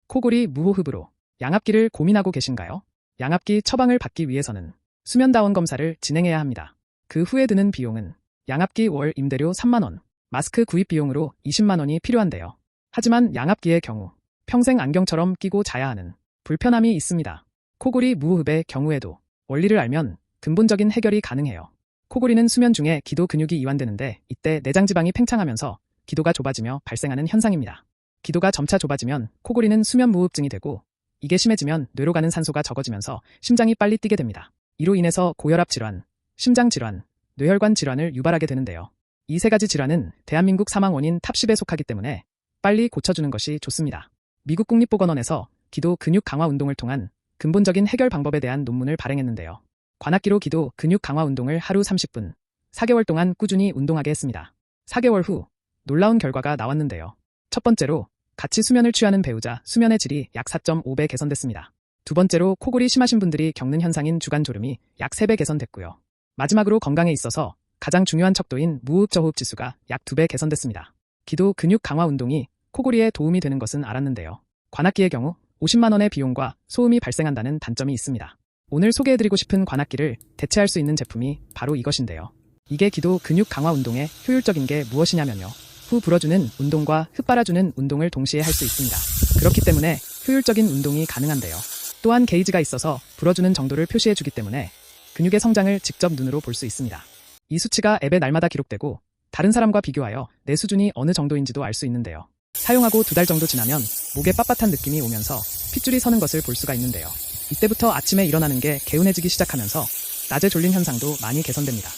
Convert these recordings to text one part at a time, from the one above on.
코골이 무호흡으로 양압기를 고민하고 계신가요? 양압기 처방을 받기 위해서는 수면다원 검사를 진행해야 합니다. 그 후에 드는 비용은 양압기 월 임대료 3만원, 마스크 구입 비용으로 20만원이 필요한데요. 하지만 양압기의 경우 평생 안경처럼 끼고 자야 하는 불편함이 있습니다. 코골이 무호흡의 경우에도 원리를 알면 근본적인 해결이 가능해요. 코골이는 수면 중에 기도 근육이 이완되는데 이때 내장지방이 팽창하면서 기도가 좁아지며 발생하는 현상입니다. 기도가 점차 좁아지면 코골이는 수면 무호흡증이 되고 이게 심해지면 뇌로 가는 산소가 적어지면서 심장이 빨리 뛰게 됩니다. 이로 인해서 고혈압 질환, 심장 질환, 뇌혈관 질환을 유발하게 되는데요. 이 세 가지 질환은 대한민국 사망 원인 탑 10에 속하기 때문에 빨리 고쳐주는 것이 좋습니다. 미국 국립보건원에서 기도 근육 강화 운동을 통한 근본적인 해결 방법에 대한 논문을 발행했는데요. 관악기로 기도 근육 강화 운동을 하루 30분, 4개월 동안 꾸준히 운동하게 했습니다. 4개월 후 놀라운 결과가 나왔는데요. 첫 번째로 같이 수면을 취하는 배우자 수면의 질이 약 4.5배 개선됐습니다. 두 번째로 코골이 심하신 분들이 겪는 현상인 주간 졸음이 약 3배 개선됐고요. 마지막으로 건강에 있어서 가장 중요한 척도인 무호흡 저호흡 지수가 약 2배 개선됐습니다. 기도 근육 강화 운동이 코골이에 도움이 되는 것은 알았는데요. 관악기의 경우 50만원의 비용과 소음이 발생한다는 단점이 있습니다. 오늘 소개해드리고 싶은 관악기를 대체할 수 있는 제품이 바로 이것인데요. 이게 기도 근육 강화 운동에 효율적인 게 무엇이냐면요. 후 불어주는 운동과 흡 빨아주는 운동을 동시에 할 수 있습니다. 그렇기 때문에 효율적인 운동이 가능한데요. 또한 게이지가 있어서 불어주는 정도를 표시해주기 때문에 근육의 성장을 직접 눈으로 볼 수 있습니다. 이 수치가 앱에 날마다 기록되고 다른 사람과 비교하여 내 수준이 어느 정도인지도 알 수 있는데요. 사용하고 2달 정도 지나면 목에 빳빳한 느낌이 오면서 핏줄이 서는 것을 볼 수가 있는데요. 이때부터 아침에 일어나는 게 개운해지기 시작하면서 낮에 졸린 현상도 많이 개선됩니다.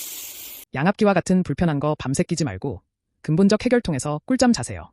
양압기와 같은 불편한 거 밤새 끼지 말고 근본적 해결 통해서 꿀잠 자세요.